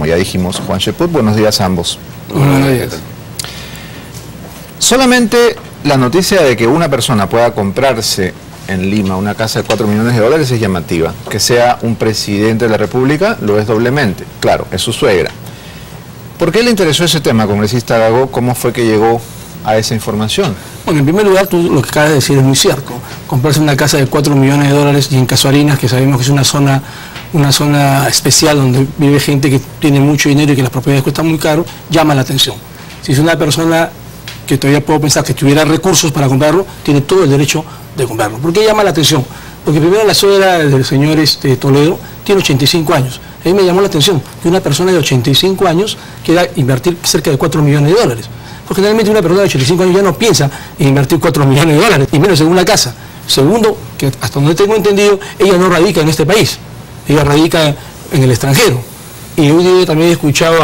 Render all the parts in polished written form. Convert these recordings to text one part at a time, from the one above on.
como ya dijimos, Juan Cheput. Buenos días a ambos. Buenos días. Solamente la noticia de que una persona pueda comprarse en Lima una casa de 4 millones de dólares es llamativa. Que sea un presidente de la República lo es doblemente. Claro, es su suegra. ¿Por qué le interesó ese tema, congresista Gago? ¿Cómo fue que llegó a esa información? Bueno, en primer lugar, tú lo que acabas de decir es muy cierto. Comprarse una casa de 4 millones de dólares y en Casuarinas, que sabemos que es una zona especial donde vive gente que tiene mucho dinero y que las propiedades cuestan muy caro, llama la atención. Si es una persona que todavía puedo pensar que tuviera recursos para comprarlo, tiene todo el derecho de comprarlo. ¿Por qué llama la atención? Porque primero la suegra del señor Toledo tiene 85 años. A mí me llamó la atención que una persona de 85 años quiera invertir cerca de 4 millones de dólares. Porque generalmente una persona de 85 años ya no piensa en invertir 4 millones de dólares, y menos en una casa. Segundo, que hasta donde tengo entendido, ella no radica en este país, ella radica en el extranjero. Y hoy día también he escuchado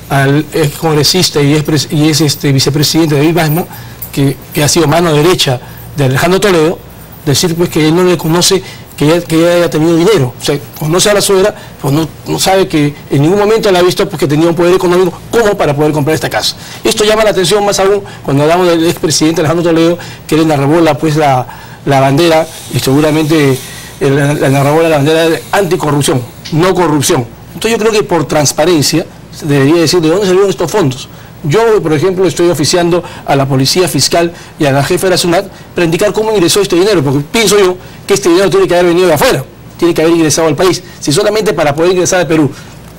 al ex congresista y es vicepresidente David Basmo, que ha sido mano derecha de Alejandro Toledo, decir pues que él no le conoce que ella haya tenido dinero. O sea, conoce a la suegra, pues no sabe que en ningún momento la ha visto porque tenía un poder económico como para poder comprar esta casa. Esto llama la atención más aún cuando hablamos del expresidente Alejandro Toledo, que le enarbola pues la bandera, y seguramente le enarbola la bandera de anticorrupción, no corrupción. Entonces yo creo que por transparencia se debería decir de dónde salieron estos fondos. Yo, por ejemplo, estoy oficiando a la policía fiscal y a la jefa de la SUNAT para indicar cómo ingresó este dinero, porque pienso yo que este dinero tiene que haber venido de afuera, tiene que haber ingresado al país. Si solamente para poder ingresar al Perú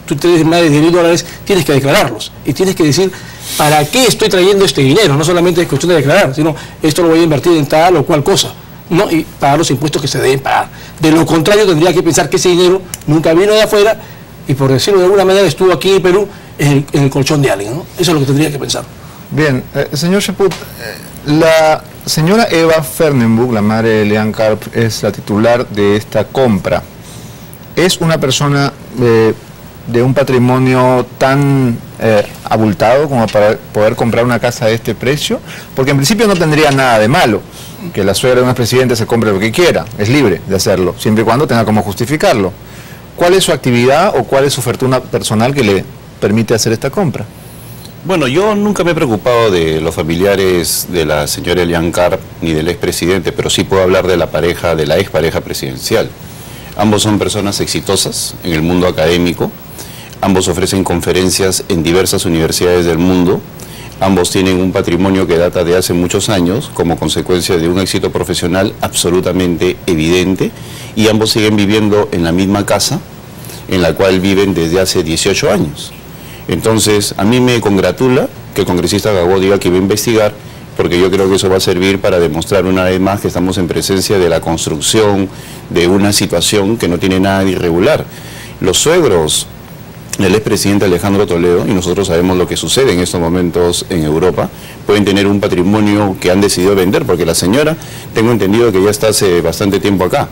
tú tienes más de 10.000 dólares, tienes que declararlos y tienes que decir para qué estoy trayendo este dinero. No solamente es cuestión de declarar, sino esto lo voy a invertir en tal o cual cosa, ¿no? Y pagar los impuestos que se deben pagar. De lo contrario, tendría que pensar que ese dinero nunca vino de afuera y, por decirlo de alguna manera, estuvo aquí en Perú en el colchón de alguien, ¿no? Eso es lo que tendría que pensar. Bien, señor Cheput, la señora Eva Fernenburg, la madre de Leanne Karp, es la titular de esta compra. ¿Es una persona de un patrimonio tan abultado como para poder comprar una casa de este precio? Porque en principio no tendría nada de malo que la suegra de un expresidente se compre lo que quiera, es libre de hacerlo, siempre y cuando tenga cómo justificarlo. ¿Cuál es su actividad o cuál es su fortuna personal que le permite hacer esta compra? Bueno, yo nunca me he preocupado de los familiares de la señora Leanne Karp ni del expresidente, pero sí puedo hablar de la pareja, de la expareja presidencial. Ambos son personas exitosas en el mundo académico, ambos ofrecen conferencias en diversas universidades del mundo, ambos tienen un patrimonio que data de hace muchos años como consecuencia de un éxito profesional absolutamente evidente, y ambos siguen viviendo en la misma casa en la cual viven desde hace 18 años. Entonces, a mí me congratula que el congresista Gago diga que va a investigar, porque yo creo que eso va a servir para demostrar una vez más que estamos en presencia de la construcción de una situación que no tiene nada de irregular. Los suegros del expresidente Alejandro Toledo, y nosotros sabemos lo que sucede en estos momentos en Europa, pueden tener un patrimonio que han decidido vender, porque la señora, tengo entendido que ya está hace bastante tiempo acá,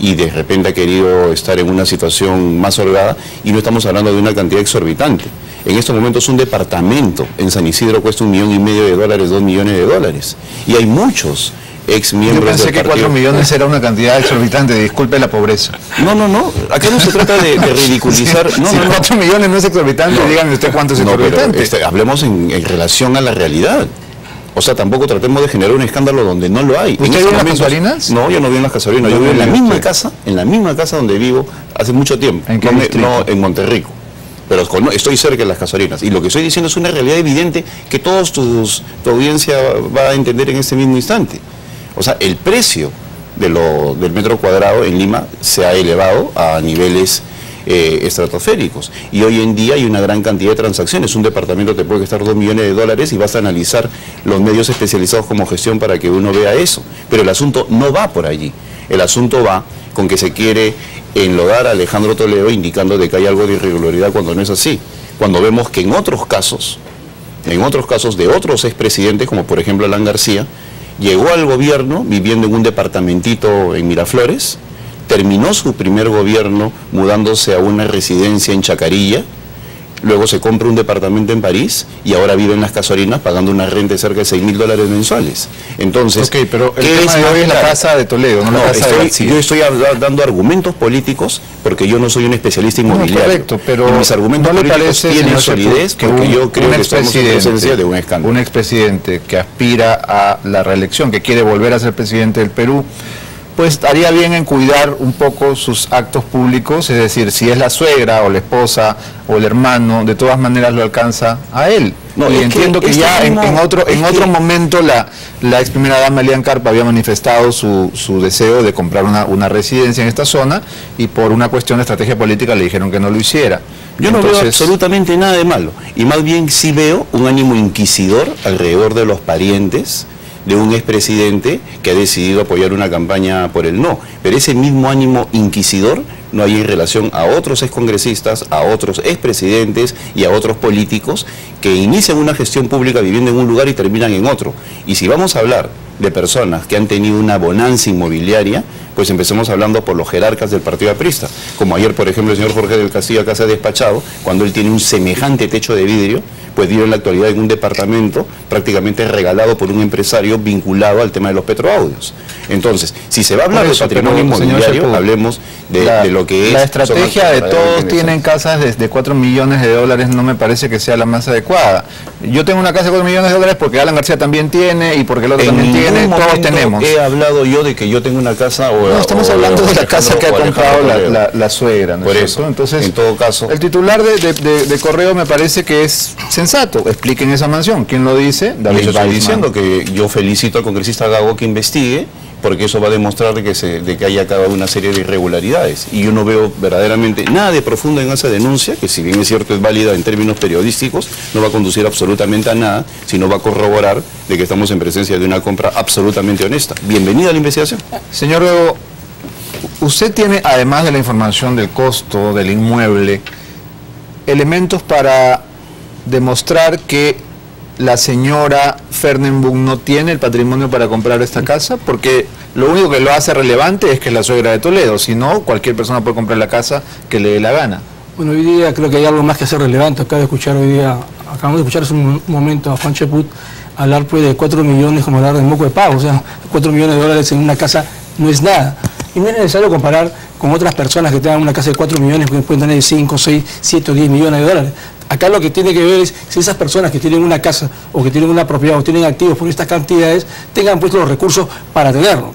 y de repente ha querido estar en una situación más holgada, y no estamos hablando de una cantidad exorbitante. En estos momentos un departamento en San Isidro cuesta $1,5 millones, $2 millones, y hay muchos ex miembros del partido. Yo pensé que 4 millones era una cantidad exorbitante, disculpe la pobreza. No, acá no se trata de ridiculizar. Si 4 millones no es exorbitante, díganme usted cuánto es exorbitante. Pero, hablemos en relación a la realidad. O sea, tampoco tratemos de generar un escándalo donde no lo hay. ¿Usted vive en las Casuarinas? No, yo no vivo en las Casuarinas, yo vivo en la misma casa donde vivo hace mucho tiempo. ¿En qué distrito? No, en Monterrico. Pero estoy cerca de las Casuarinas. Y lo que estoy diciendo es una realidad evidente que tu audiencia va a entender en este mismo instante. O sea, el precio del metro cuadrado en Lima se ha elevado a niveles estratosféricos, y hoy en día hay una gran cantidad de transacciones. Un departamento te puede costar $2 millones y vas a analizar los medios especializados como gestión para que uno vea eso, pero el asunto no va por allí. El asunto va con que se quiere enlodar a Alejandro Toledo indicando de que hay algo de irregularidad cuando no es así, cuando vemos que en otros casos de otros expresidentes, como por ejemplo Alan García, llegó al gobierno viviendo en un departamentito en Miraflores, terminó su primer gobierno mudándose a una residencia en Chacarilla, luego se compra un departamento en París y ahora vive en las Casuarinas pagando una renta de cerca de $6.000 mensuales. Entonces, ok, pero el tema de hoy es la casa de Toledo, no la casa de García. Yo estoy dando argumentos políticos porque yo no soy un especialista inmobiliario. Correcto, pero y mis argumentos ¿no le políticos parece, tienen señor solidez que porque yo creo que estamos en presencia de un un escándalo. expresidente que aspira a la reelección, que quiere volver a ser presidente del Perú, pues haría bien en cuidar un poco sus actos públicos, es decir, si es la suegra o la esposa o el hermano, de todas maneras lo alcanza a él. No, y entiendo que ya en otro momento la ex primera dama Elian Karp había manifestado su deseo de comprar una residencia en esta zona y por una cuestión de estrategia política le dijeron que no lo hiciera. Yo no veo absolutamente nada de malo, y más bien sí veo un ánimo inquisidor alrededor de los parientes de un expresidente que ha decidido apoyar una campaña por el no. Pero ese mismo ánimo inquisidor no hay en relación a otros excongresistas, a otros expresidentes y a otros políticos que inician una gestión pública viviendo en un lugar y terminan en otro. Y si vamos a hablar de personas que han tenido una bonanza inmobiliaria, pues empecemos hablando por los jerarcas del partido aprista. Como ayer, por ejemplo, el señor Jorge del Castillo acá se ha despachado, cuando él tiene un semejante techo de vidrio, pues vive en la actualidad en un departamento prácticamente regalado por un empresario vinculado al tema de los petroaudios. Entonces, si se va a hablar de patrimonio inmobiliario, hablemos de lo que es... La estrategia de todos tienen casas de 4 millones de dólares, no me parece que sea la más adecuada. Yo tengo una casa de 4 millones de dólares porque Alan García también tiene y porque el otro también tiene, todos tenemos. He hablado yo de que yo tengo una casa o... No, estamos hablando de la casa que ha comprado la suegra, ¿no? Por eso, entonces, en todo caso... El titular de Correo me parece que es sensato. Expliquen esa mansión. ¿Quién lo dice? David Weissman. Estoy diciendo que yo felicito al congresista Gago que investigue, porque eso va a demostrar de que haya acabado una serie de irregularidades. Y yo no veo verdaderamente nada de profundo en esa denuncia, que si bien es cierto es válida en términos periodísticos, no va a conducir absolutamente a nada, sino va a corroborar de que estamos en presencia de una compra absolutamente honesta. Bienvenida a la investigación. Señor Gago, usted tiene, además de la información del costo del inmueble, elementos para demostrar que la señora Fernenbug no tiene el patrimonio para comprar esta casa, porque lo único que lo hace relevante es que es la suegra de Toledo, si no, cualquier persona puede comprar la casa que le dé la gana. Bueno, hoy día creo que hay algo más que hacer relevante. Acabamos de escuchar hace un momento a Juan Cheput hablar pues de 4 millones como hablar de moco de pago, o sea, 4 millones de dólares en una casa no es nada. Y no es necesario comparar con otras personas que tengan una casa de 4 millones, que pueden tener 5, 6, 7 o 10 millones de dólares. Acá lo que tiene que ver es si esas personas que tienen una casa o que tienen una propiedad o tienen activos por estas cantidades, tengan puestos los recursos para tenerlo.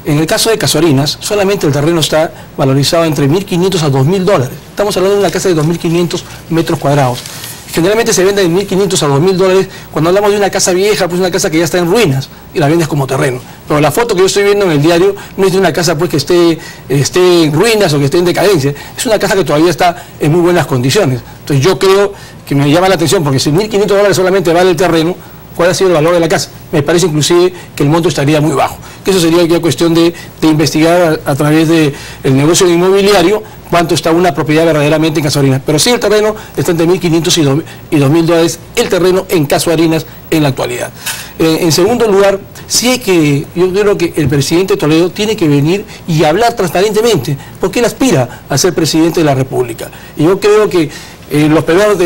En el caso de Casuarinas, solamente el terreno está valorizado entre 1.500 a 2.000 dólares. Estamos hablando de una casa de 2.500 metros cuadrados. Generalmente se vende de 1.500 a 2.000 dólares cuando hablamos de una casa vieja, pues una casa que ya está en ruinas y la vendes como terreno. Pero la foto que yo estoy viendo en el diario no es de una casa pues que esté en ruinas o que esté en decadencia. Es una casa que todavía está en muy buenas condiciones. Entonces yo creo que me llama la atención porque si 1.500 dólares solamente vale el terreno, ¿cuál ha sido el valor de la casa? Me parece inclusive que el monto estaría muy bajo. Que eso sería ya cuestión de investigar a través del negocio inmobiliario cuánto está una propiedad verdaderamente en Casuarinas. Pero sí el terreno está entre 1.500 y 2.000 dólares el terreno en Casuarinas en la actualidad. En segundo lugar, yo creo que el presidente Toledo tiene que venir y hablar transparentemente, porque él aspira a ser presidente de la República. Y yo creo que los peruanos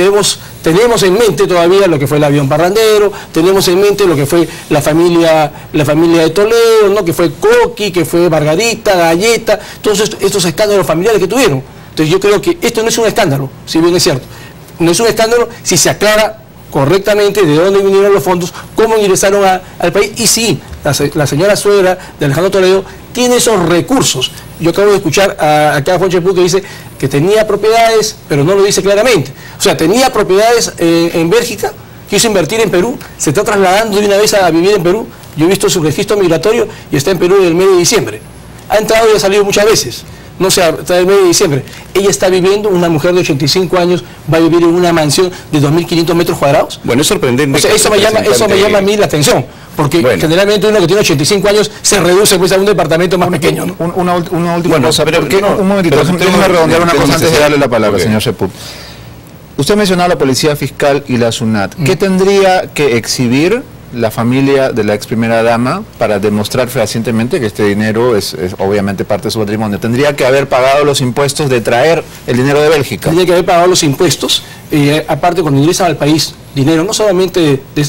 tenemos en mente todavía lo que fue el avión parrandero, tenemos en mente lo que fue la familia de Toledo, ¿no? Que fue Coqui, que fue Margarita, Galleta, todos estos escándalos familiares que tuvieron. Entonces yo creo que esto no es un escándalo, si bien es cierto. No es un escándalo si se aclara correctamente de dónde vinieron los fondos, cómo ingresaron al país, y sí, la señora suegra de Alejandro Toledo tiene esos recursos. Yo acabo de escuchar acá a Juan Cheput que dice que tenía propiedades, pero no lo dice claramente. O sea, tenía propiedades en Bélgica, quiso invertir en Perú, se está trasladando de una vez a vivir en Perú. Yo he visto su registro migratorio y está en Perú desde el mes de diciembre. Ha entrado y ha salido muchas veces. No sé, hasta el mes de diciembre. Ella está viviendo, una mujer de 85 años, va a vivir en una mansión de 2.500 metros cuadrados. Bueno, es sorprendente. O sea, eso me llama a mí la atención, porque generalmente uno que tiene 85 años se reduce pues a un departamento más pequeño, ¿no? Una última cosa, pero un momentito, déjeme redondear una cosa antes de darle la palabra, señor Cheput. Usted mencionaba la Policía Fiscal y la SUNAT. ¿Qué tendría que exhibir la familia de la ex primera dama para demostrar fehacientemente que este dinero es obviamente parte de su patrimonio? ¿Tendría que haber pagado los impuestos de traer el dinero de Bélgica? Tendría que haber pagado los impuestos aparte, cuando ingresan al país dinero, no solamente de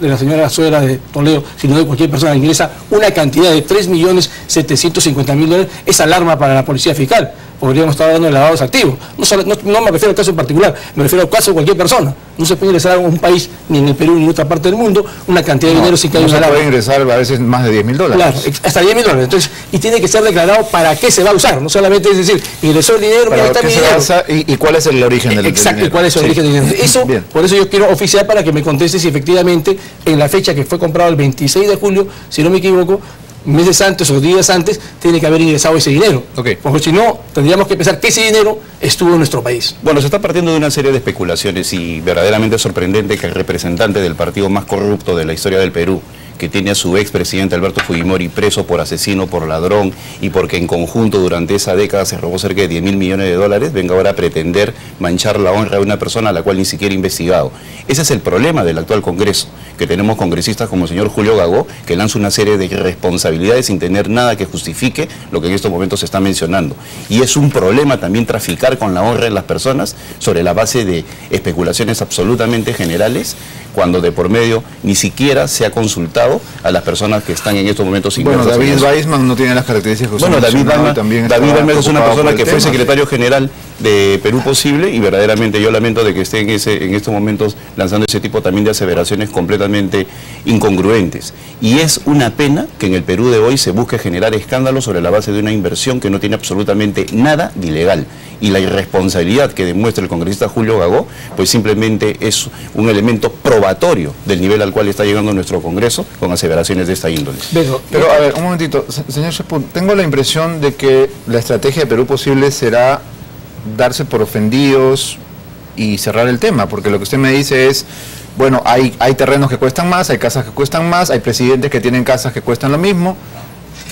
la señora suegra de Toledo, sino de cualquier persona que ingresa una cantidad de 3.750.000 dólares, es alarma para la policía fiscal. Podríamos estar hablando de lavados activos. No me refiero al caso en particular, me refiero al caso de cualquier persona. No se puede ingresar a un país, ni en el Perú ni en otra parte del mundo, una cantidad de dinero sin que haya una alarma. No se puede ingresar a veces más de $10.000. Claro, hasta $10.000. Entonces, y tiene que ser declarado para qué se va a usar. No solamente es decir, ingresó el dinero, mira, está mi dinero. ¿Y cuál es el origen del dinero? Exacto, ¿y cuál es el origen del dinero? Eso, por eso yo quiero oficiar para que me conteste si efectivamente en la fecha que fue comprado el 26 de julio, si no me equivoco, meses antes o días antes, tiene que haber ingresado ese dinero. Okay. Porque si no, tendríamos que pensar que ese dinero estuvo en nuestro país. Bueno, se está partiendo de una serie de especulaciones y verdaderamente es sorprendente que el representante del partido más corrupto de la historia del Perú, que tiene a su expresidente Alberto Fujimori preso por asesino, por ladrón y porque en conjunto durante esa década se robó cerca de 10.000 millones de dólares, venga ahora a pretender manchar la honra de una persona a la cual ni siquiera ha investigado. Ese es el problema del actual Congreso, que tenemos congresistas como el señor Julio Gagó, que lanza una serie de irresponsabilidades sin tener nada que justifique lo que en estos momentos se está mencionando. Y es un problema también traficar con la honra de las personas sobre la base de especulaciones absolutamente generales, cuando de por medio ni siquiera se ha consultado a las personas que están en estos momentos inmersas. Bueno, David Weissman no tiene las características que David Weissman es una persona que fue secretario general de Perú Posible y verdaderamente yo lamento de que esté en estos momentos lanzando ese tipo también de aseveraciones completamente incongruentes. Y es una pena que en el Perú de hoy se busque generar escándalos sobre la base de una inversión que no tiene absolutamente nada de ilegal. Y la irresponsabilidad que demuestra el congresista Julio Gagó, pues simplemente es un elemento probatorio del nivel al cual está llegando nuestro Congreso con aseveraciones de esta índole. Pero a ver, un momentito, señor Chaput, tengo la impresión de que la estrategia de Perú Posible será darse por ofendidos y cerrar el tema, porque lo que usted me dice es, bueno, hay terrenos que cuestan más, hay casas que cuestan más, hay presidentes que tienen casas que cuestan lo mismo,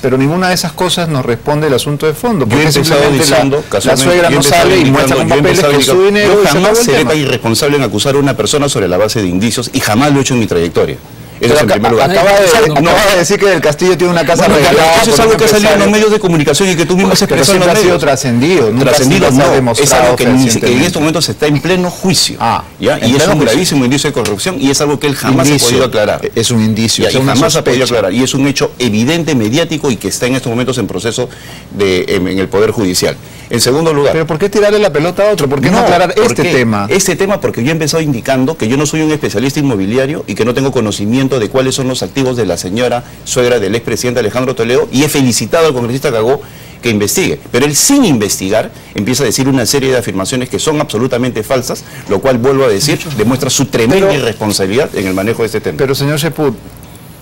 pero ninguna de esas cosas nos responde el asunto de fondo. Porque simplemente la suegra no sale y muestra con papeles que es su dinero. Yo jamás seré tan irresponsable en acusar a una persona sobre la base de indicios y jamás lo he hecho en mi trayectoria. Eso es en primer lugar. Acaba de decir que Del Castillo tiene una casa regalada. Eso es algo que ha salido en los medios de comunicación y que tú mismo has expresado en los medios. Ha sido trascendido. Trascendido no, es algo que en estos momentos está en pleno juicio. Y es un gravísimo indicio de corrupción y es algo que él jamás ha podido aclarar. Es un indicio. Y jamás ha podido aclarar. Y es un hecho evidente, mediático y que está en estos momentos en proceso en el Poder Judicial. En segundo lugar. ¿Pero por qué tirarle la pelota a otro? ¿Por qué no aclarar este tema? Este tema porque yo he empezado indicando que yo no soy un especialista inmobiliario y que no tengo conocimiento de cuáles son los activos de la señora suegra del expresidente Alejandro Toledo y he felicitado al congresista Gagó que investigue. Pero él sin investigar empieza a decir una serie de afirmaciones que son absolutamente falsas, lo cual, vuelvo a decir, demuestra su tremenda irresponsabilidad en el manejo de este tema. Pero señor Chaput,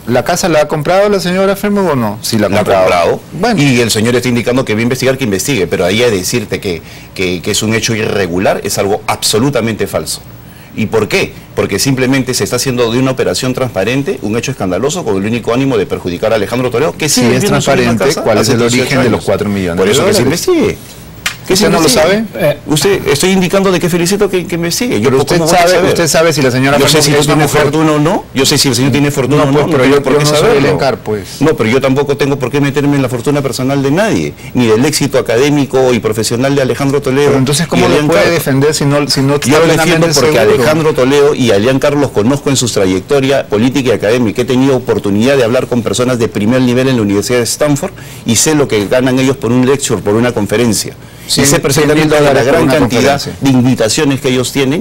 ¿la casa la ha comprado la señora Fernbug o no? Sí, la ha comprado. Bueno. Y el señor está indicando que va a investigar, que investigue, pero ahí a decirte que es un hecho irregular es algo absolutamente falso. ¿Y por qué? Porque simplemente se está haciendo de una operación transparente un hecho escandaloso con el único ánimo de perjudicar a Alejandro Toledo, que sí es transparente. ¿Cuál es el origen de los 4 millones? Por eso que se investigue. ¿Usted no lo sabe? Usted, estoy indicando de que felicito que investigue. Pero usted sabe si la señora Yo sé si tiene fortuna o no. Yo sé si el señor tiene fortuna o no. Pero yo no soy el ENCAR, pues. No, pero yo tampoco tengo por qué meterme en la fortuna personal de nadie, ni del éxito académico y profesional de Alejandro Toledo. Pero entonces, ¿cómo lo puede defender si no yo lo defiendo porque Alejandro Toledo y a Elian Carlos los conozco en su trayectoria política y académica. He tenido oportunidad de hablar con personas de primer nivel en la Universidad de Stanford y sé lo que ganan ellos por un lecture, por una conferencia. Y sé perfectamente la gran cantidad de invitaciones que ellos tienen